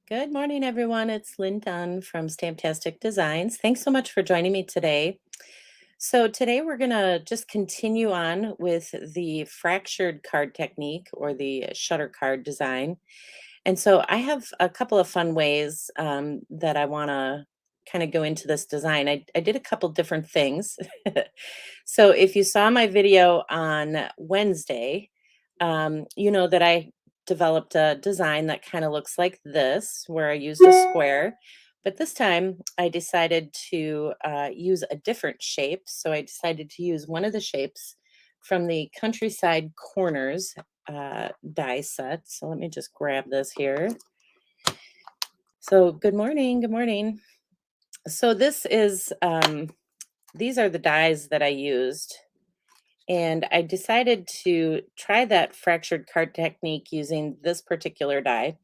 Good morning, everyone. It's Lynn Dunn from Stamptastic Designs. Thanks so much for joining me today. So today we're going to just continue on with the fractured card technique or the shutter card design. And so I have a couple of fun ways that I want to kind of go into this design. I did a couple different things. So if you saw my video on Wednesday, you know that I developed a design that kind of looks like this, where I used a square. But this time I decided to use a different shape. So I decided to use one of the shapes from the Countryside Corners die set. So let me just grab this here. So good morning, good morning. So these are the dies that I used. And I decided to try that fractured card technique using this particular die.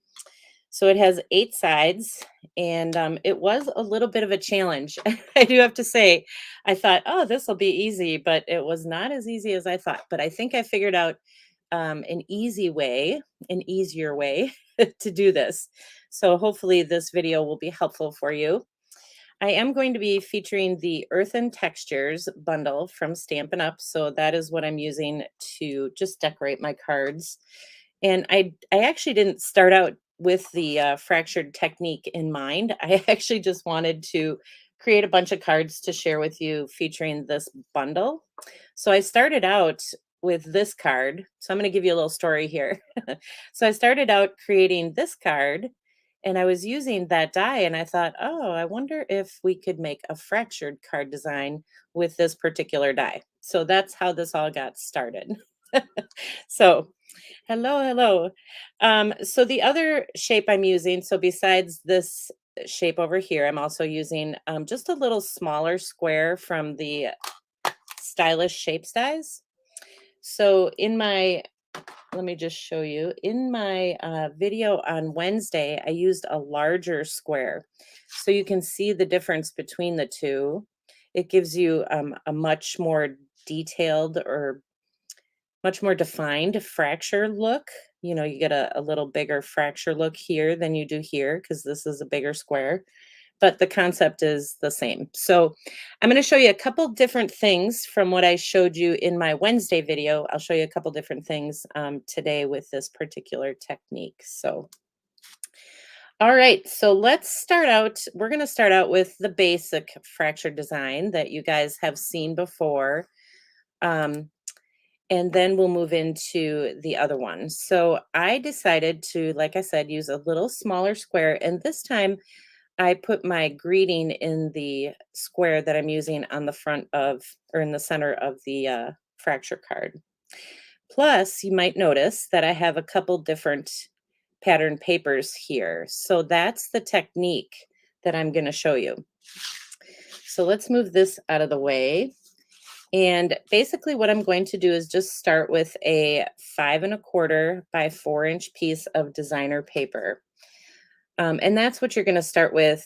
So it has 8 sides, and it was a little bit of a challenge. I do have to say, I thought, oh, this will be easy, but it was not as easy as I thought. But I think I figured out an easier way to do this. So hopefully this video will be helpful for you. I am going to be featuring the Earthen Textures Bundle from Stampin' Up. So that is what I'm using to just decorate my cards. And I actually didn't start out with the fractured technique in mind. I actually just wanted to create a bunch of cards to share with you featuring this bundle. So I started out with this card. So I'm going to give you a little story here. So I started out creating this card and I was using that die and I thought, oh, I wonder if we could make a fractured card design with this particular die. So that's how this all got started. So hello, hello. So the other shape I'm using, so besides this shape over here, I'm also using just a little smaller square from the Stylish Shapes dies. So let me just show you. In my video on Wednesday, I used a larger square. So you can see the difference between the two. It gives you a much more detailed or much more defined fracture look. You know, you get a little bigger fracture look here than you do here because this is a bigger square, but the concept is the same. So I'm going to show you a couple different things from what I showed you in my Wednesday video. I'll show you a couple different things today with this particular technique. So, all right, so let's start out. We're going to start out with the basic fracture design that you guys have seen before. And then we'll move into the other one. So I decided to, like I said, use a little smaller square. And this time I put my greeting in the square that I'm using on the front of, or in the center of the fracture card. Plus, you might notice that I have a couple different pattern papers here. So that's the technique that I'm going to show you. So let's move this out of the way. And basically what I'm going to do is just start with a 5¼ by 4" piece of designer paper. And that's what you're going to start with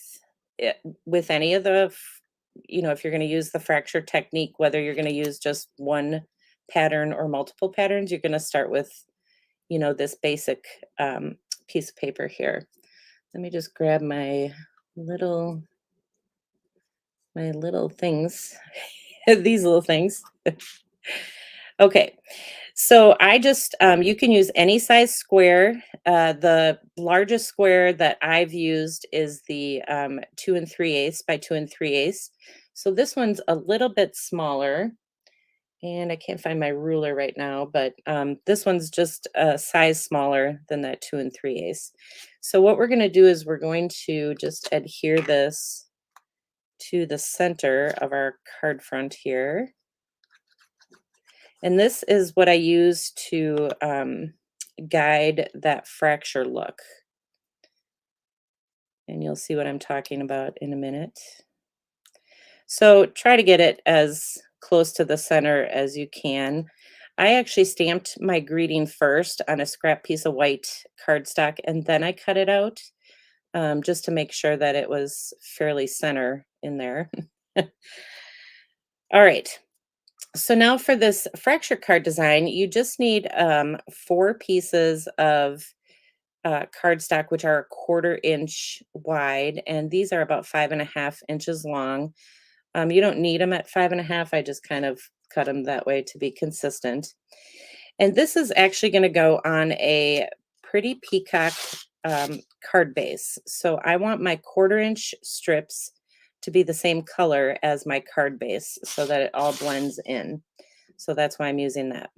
any of if you're going to use the fracture technique, whether you're going to use just one pattern or multiple patterns, you're going to start with, this basic piece of paper here. Let me just grab little, my little things, these little things. Okay, so you can use any size square. The largest square that I've used is the 2 3/8 by 2 3/8. So this one's a little bit smaller, and I can't find my ruler right now, but this one's just a size smaller than that 2 3/8. So what we're going to do is we're going to just adhere this to the center of our card front here. And this is what I use to guide that fracture look. And you'll see what I'm talking about in a minute. So try to get it as close to the center as you can. I actually stamped my greeting first on a scrap piece of white cardstock, and then I cut it out just to make sure that it was fairly center in there. All right. So now for this fracture card design, you just need 4 pieces of cardstock, which are a 1/4 inch wide, and these are about 5.5 inches long. You don't need them at 5.5. I just kind of cut them that way to be consistent. And this is actually going to go on a pretty peacock card base. So I want my 1/4 inch strips to be the same color as my card base so that it all blends in. So that's why I'm using that.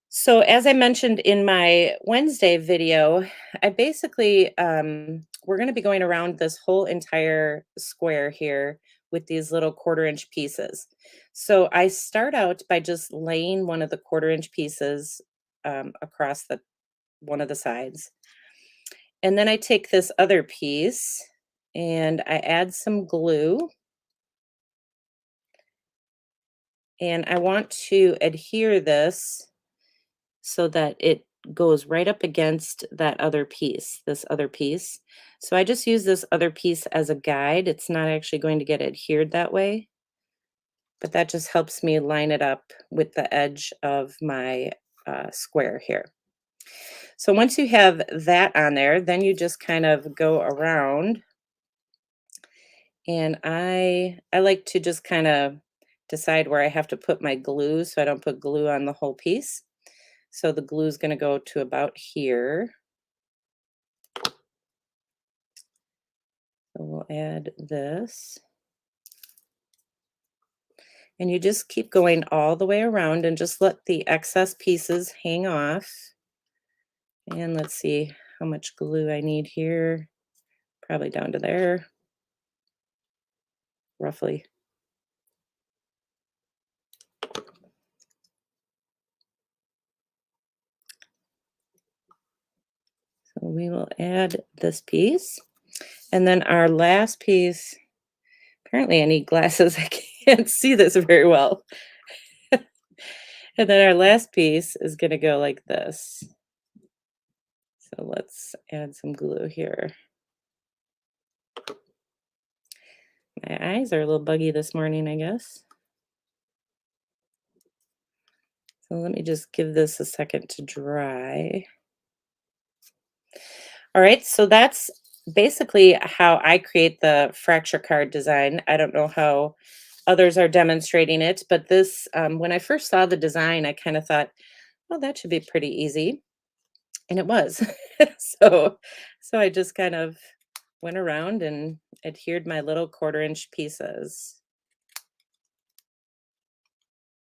So as I mentioned in my Wednesday video, I basically, we're going to be going around this whole entire square here with these little 1/4 inch pieces. So I start out by just laying one of the 1/4 inch pieces across the one of the sides. And then I take this other piece and I add some glue, and I want to adhere this so that it goes right up against that other piece, this other piece. So I just use this other piece as a guide. It's not actually going to get adhered that way, but that just helps me line it up with the edge of my square here. So once you have that on there, then you just kind of go around, and I like to just kind of decide where I have to put my glue so I don't put glue on the whole piece. So the glue is going to go to about here. So we'll add this. And you just keep going all the way around and just let the excess pieces hang off. And let's see how much glue I need here. Probably down to there, roughly. So we will add this piece. And then our last piece, apparently I need glasses. I can't see this very well. And then our last piece is going to go like this. So let's add some glue here. My eyes are a little buggy this morning, I guess. So let me just give this a second to dry. All right, so that's basically how I create the fracture card design. I don't know how others are demonstrating it, but this, when I first saw the design, I kind of thought, well, that should be pretty easy. And it was. so, so I just kind of went around and adhered my little 1/4 inch pieces.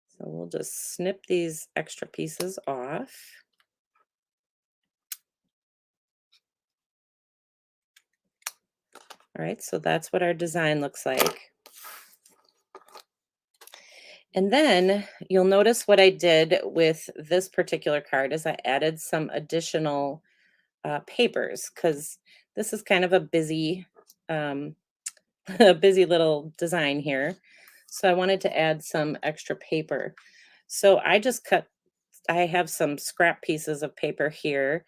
So we'll just snip these extra pieces off. All right, so that's what our design looks like. And then you'll notice what I did with this particular card is I added some additional papers because this is kind of a busy, a busy little design here. So I wanted to add some extra paper. So I just cut, I have some scrap pieces of paper here.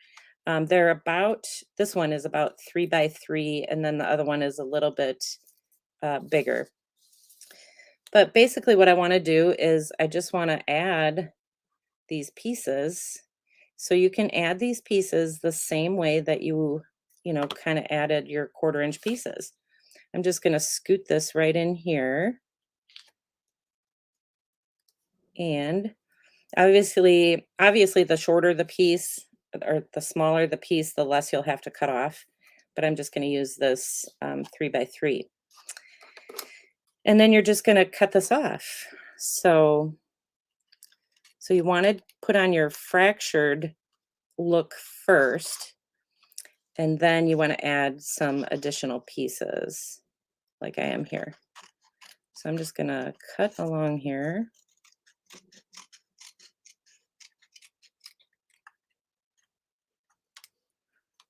They're about, this one is about 3 by 3, and then the other one is a little bit bigger. But basically what I want to do is I just want to add these pieces. So you can add these pieces the same way that you know, kind of added your 1/4 inch pieces. I'm just going to scoot this right in here. And obviously the shorter the piece or the smaller the piece, the less you'll have to cut off. But I'm just going to use this 3 by 3. And then you're just going to cut this off. So you want to put on your fractured look first, and then you want to add some additional pieces like I am here. So I'm just going to cut along here.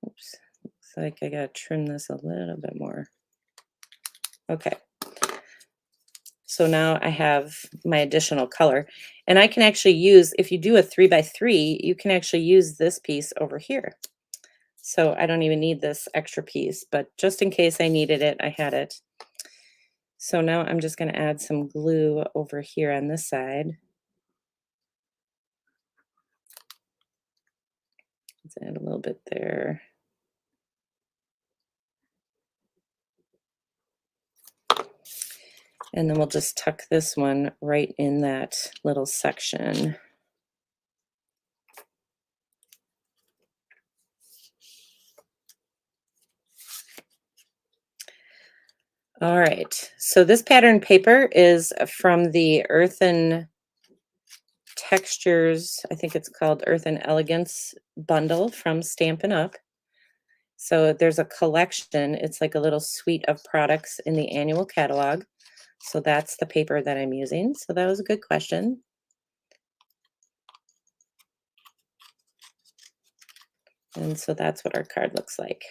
Oops, looks like I got to trim this a little bit more. Okay. So now I have my additional color, and I can actually use, if you do a 3 by 3, you can actually use this piece over here. So I don't even need this extra piece, but just in case I needed it, I had it. So now I'm just going to add some glue over here on this side. Let's add a little bit there. And then we'll just tuck this one right in that little section. All right, so this pattern paper is from the Earthen Textures, I think it's called Earthen Elegance Bundle from Stampin' Up. So there's a collection, it's like a little suite of products in the annual catalog. So that's the paper that I'm using. So that was a good question. And so that's what our card looks like.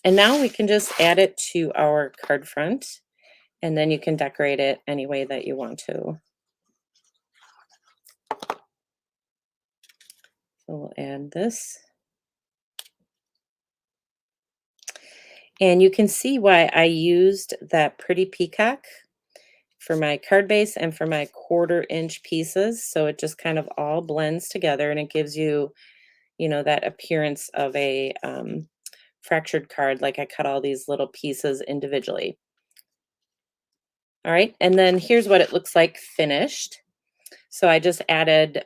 And now we can just add it to our card front, and then you can decorate it any way that you want to. So we'll add this. And you can see why I used that pretty peacock for my card base and for my 1/4 inch pieces. So it just kind of all blends together and it gives you, you know, that appearance of a fractured card, like I cut all these little pieces individually. All right, and then here's what it looks like finished. So I just added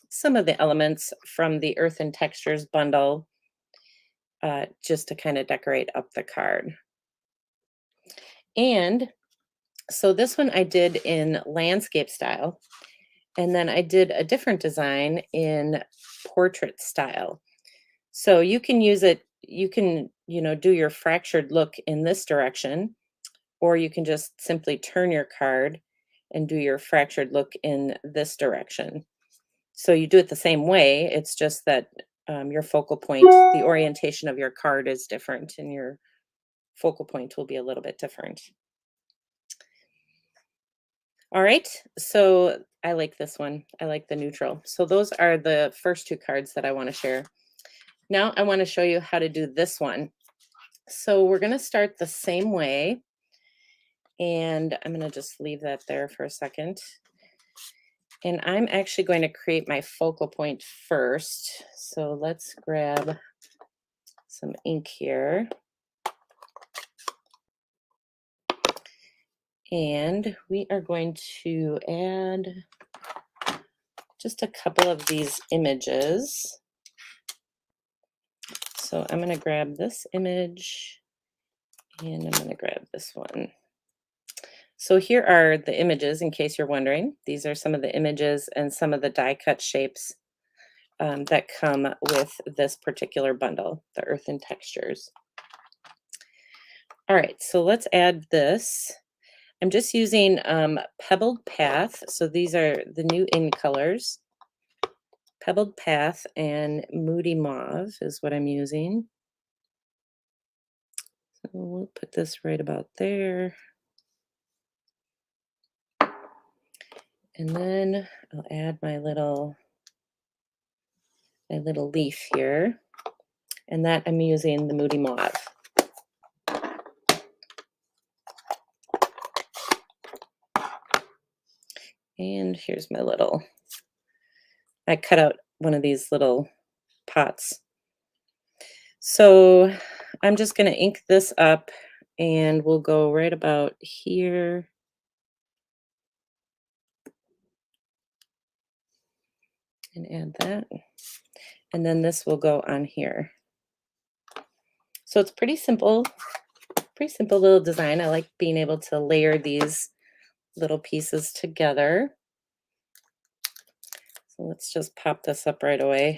some of the elements from the Earthen Textures bundle just to kind of decorate up the card. And so this one I did in landscape style, and then I did a different design in portrait style. So you can use it, you can, you know, do your fractured look in this direction, or you can just simply turn your card and do your fractured look in this direction. So you do it the same way, it's just that your focal point, the orientation of your card is different, and your focal point will be a little bit different. All right, so I like this one. I like the neutral. So those are the first 2 cards that I want to share. Now I want to show you how to do this one. So we're going to start the same way, and I'm going to just leave that there for a second. And I'm actually going to create my focal point first. So let's grab some ink here. And we are going to add just a couple of these images. So I'm going to grab this image, and I'm going to grab this one. So here are the images, in case you're wondering. These are some of the images and some of the die cut shapes that come with this particular bundle, the Earthen Textures. All right, so let's add this. I'm just using Pebbled Path. So these are the new in colors. Pebbled Path and Moody Mauve is what I'm using. So we'll put this right about there. And then I'll add my little leaf here. And that I'm using the Moody Mauve. And here's my little, I cut out one of these little pots. So I'm just going to ink this up, and we'll go right about here. And add that. And then this will go on here. So it's pretty simple little design. I like being able to layer these little pieces together. So let's just pop this up right away.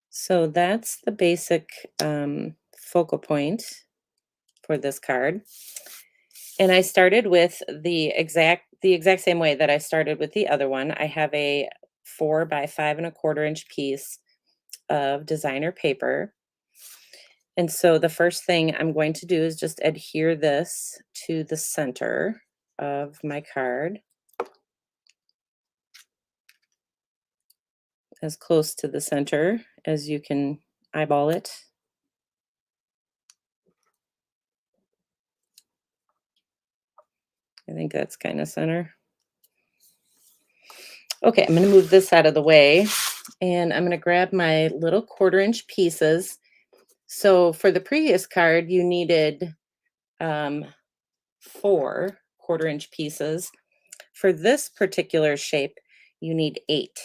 So that's the basic focal point for this card. And I started with the exact same way that I started with the other one. I have a 4 by 5 1/4 inch piece of designer paper. And so the first thing I'm going to do is just adhere this to the center of my card, as close to the center as you can eyeball it. I think that's kind of center. Okay, I'm gonna move this out of the way and I'm gonna grab my little 1/4 inch pieces. So for the previous card, you needed 4 1/4 inch pieces. For this particular shape, you need 8.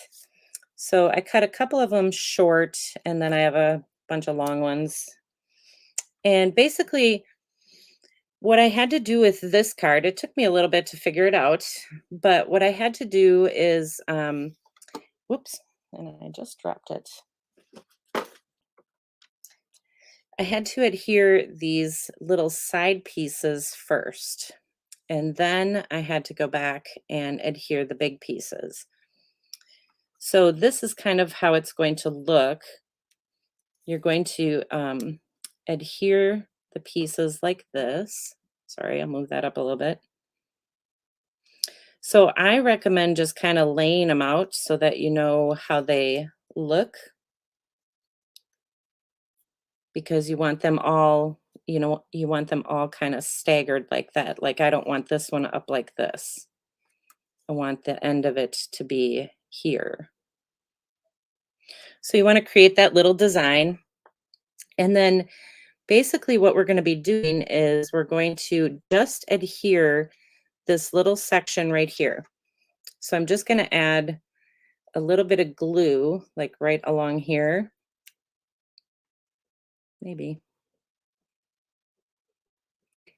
So I cut a couple of them short and then I have a bunch of long ones. And basically, what I had to do with this card, it took me a little bit to figure it out, but what I had to do is, whoops, and I just dropped it. I had to adhere these little side pieces first, and then I had to go back and adhere the big pieces. So this is kind of how it's going to look. You're going to adhere the pieces like this. Sorry, I'll move that up a little bit. So I recommend just kind of laying them out so that you know how they look, because you want them all, you want them all kind of staggered like that. Like I don't want this one up like this. I want the end of it to be here. So you want to create that little design. And then basically what we're going to be doing is we're going to just adhere this little section right here. So I'm just going to add a little bit of glue, like right along here, maybe.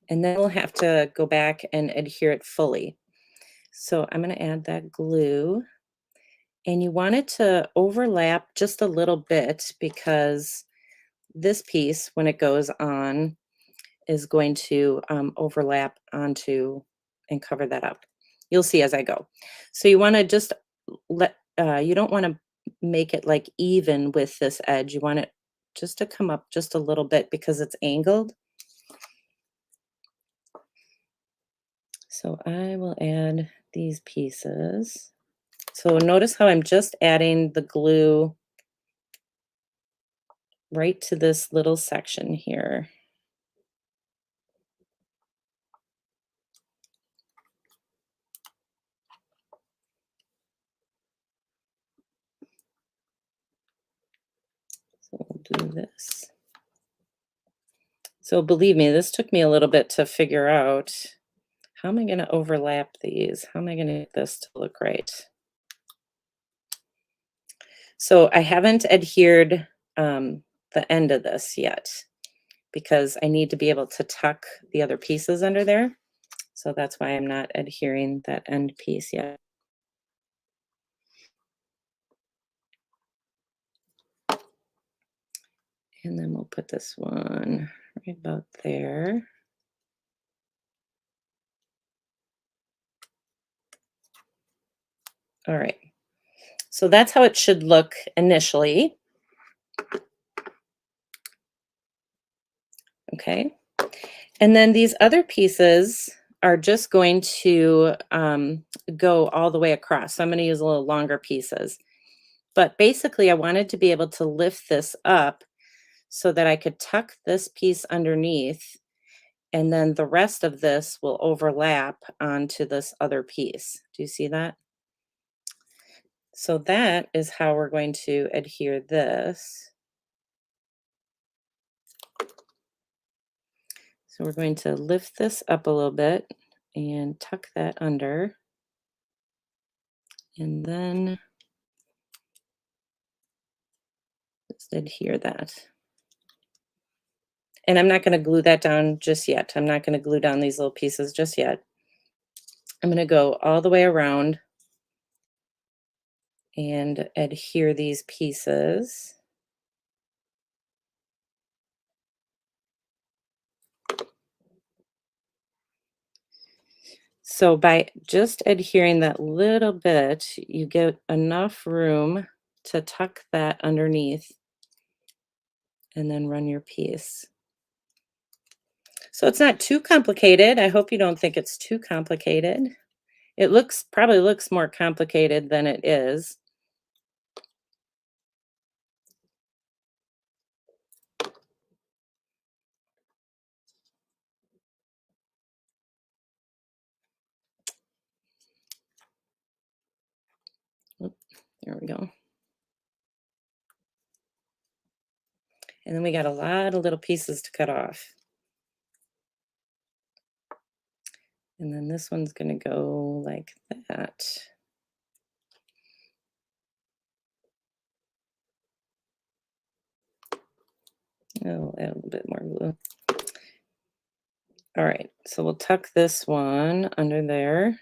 And then we'll have to go back and adhere it fully. So I'm going to add that glue. And you want it to overlap just a little bit because this piece, when it goes on, is going to overlap onto and cover that up. You'll see as I go. So you want to just you don't want to make it like even with this edge. You want it just to come up just a little bit because it's angled. So I will add these pieces. So notice how I'm just adding the glue right to this little section here. So we'll do this. So believe me, this took me a little bit to figure out how am I going to overlap these? How am I going to get this to look right? So I haven't adhered the end of this yet because I need to be able to tuck the other pieces under there. So that's why I'm not adhering that end piece yet. And then we'll put this one right about there. All right. So that's how it should look initially. Okay. And then these other pieces are just going to go all the way across. So I'm going to use a little longer pieces. But basically, I wanted to be able to lift this up so that I could tuck this piece underneath, and then the rest of this will overlap onto this other piece. Do you see that? So that is how we're going to adhere this. So we're going to lift this up a little bit and tuck that under. And then just adhere that. And I'm not going to glue that down just yet. I'm not going to glue down these little pieces just yet. I'm going to go all the way around and adhere these pieces. So by just adhering that little bit, you get enough room to tuck that underneath and then run your piece. So it's not too complicated. I hope you don't think it's too complicated. It probably looks more complicated than it is. Oop, there we go. And then we got a lot of little pieces to cut off. And then this one's going to go like that. Oh, add a little bit more glue. All right, so we'll tuck this one under there,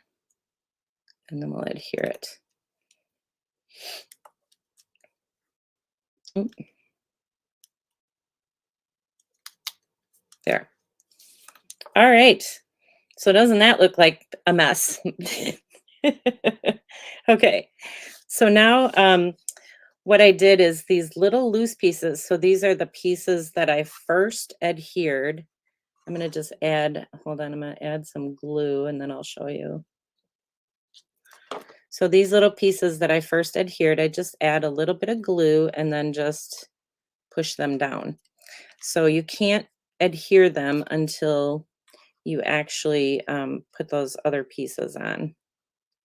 and then we'll adhere it. Oop. There. All right. So doesn't that look like a mess? Okay. So now what I did is these little loose pieces. So these are the pieces that I first adhered. I'm going to just add, hold on, I'm going to add some glue and then I'll show you. So these little pieces that I first adhered, I just add a little bit of glue and then just push them down. So you can't adhere them until you actually put those other pieces on,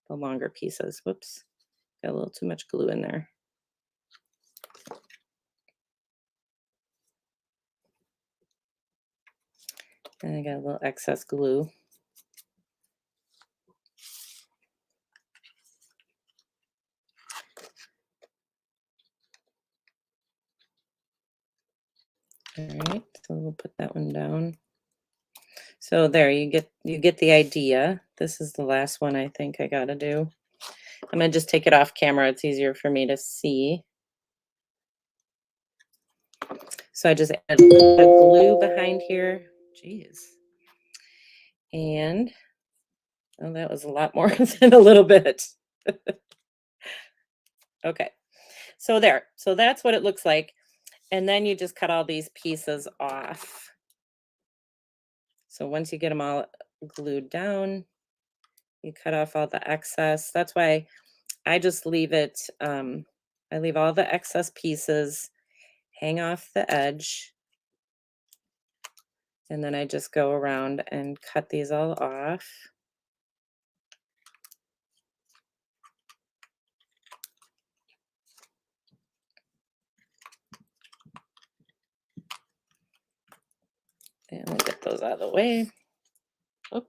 the longer pieces. Whoops, got a little too much glue in there. And I got a little excess glue. All right, so we'll put that one down. So there, you get the idea. This is the last one I think I gotta do. I'm gonna just take it off camera. It's easier for me to see. So I just add a little bit of glue behind here. Jeez. And oh, that was a lot more than a little bit. Okay. So there. So that's what it looks like. And then you just cut all these pieces off. So once you get them all glued down, you cut off all the excess. That's why I just leave it, I leave all the excess pieces hang off the edge. And then I just go around and cut these all off. And we'll get those out of the way. Oh.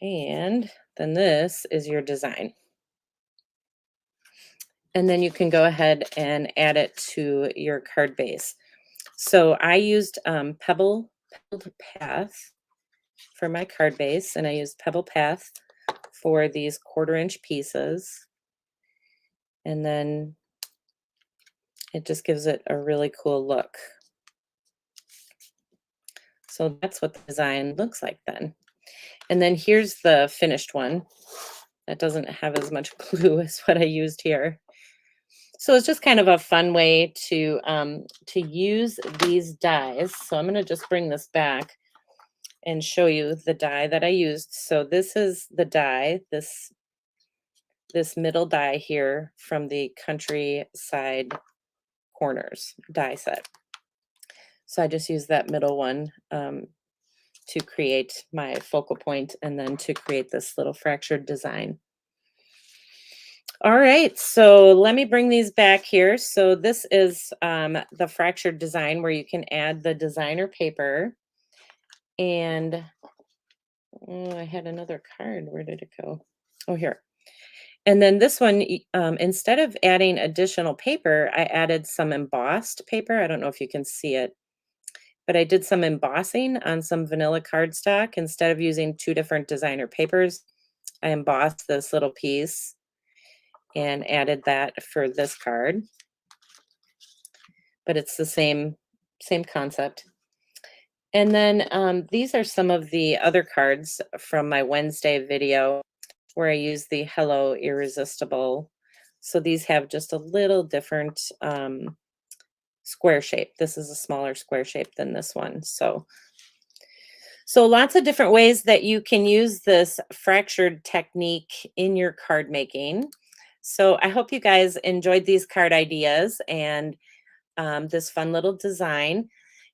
And then this is your design. And then you can go ahead and add it to your card base. So I used Pebbled Path for my card base, and I used Pebble Path for these 1/4-inch pieces. And then it just gives it a really cool look. So that's what the design looks like then. And then here's the finished one. That doesn't have as much glue as what I used here. So it's just kind of a fun way to use these dies. So I'm going to just bring this back and show you the die that I used. So this is the die, this middle die here from the Countryside Corners die set. So I just used that middle one to create my focal point and then to create this little fractured design. All right, so let me bring these back here. So this is the fractured design where you can add the designer paper. And oh, I had another card. Where did it go? Oh, here. And then this one, instead of adding additional paper, I added some embossed paper. I don't know if you can see it, but I did some embossing on some vanilla cardstock. Instead of using 2 different designer papers, I embossed this little piece and added that for this card. But it's the same concept. And then these are some of the other cards from my Wednesday video where I use the Hello Irresistible. So these have just a little different square shape. This is a smaller square shape than this one. So lots of different ways that you can use this fractured technique in your card making. So I hope you guys enjoyed these card ideas and this fun little design.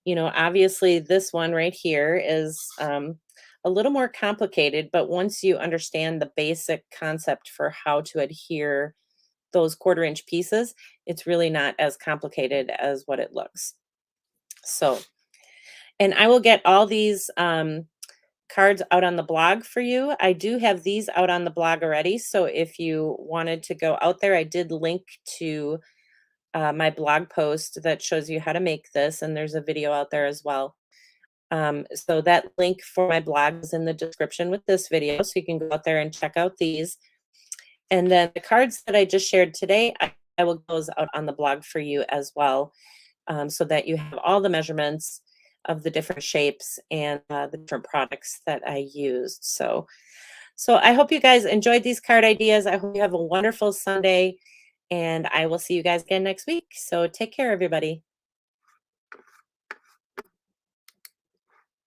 You know, obviously this one right here is a a little more complicated, but once you understand the basic concept for how to adhere those 1/4 inch pieces, it's really not as complicated as what it looks. So, and I will get all these cards out on the blog for you. I do have these out on the blog already. So if you wanted to go out there, I did link to my blog post that shows you how to make this. And there's a video out there as well. So that link for my blog is in the description with this video. So you can go out there and check out these. And then the cards that I just shared today, I will close out on the blog for you as well, so that you have all the measurements of the different shapes and the different products that I used. So I hope you guys enjoyed these card ideas. I hope you have a wonderful Sunday, and I will see you guys again next week. So take care, everybody.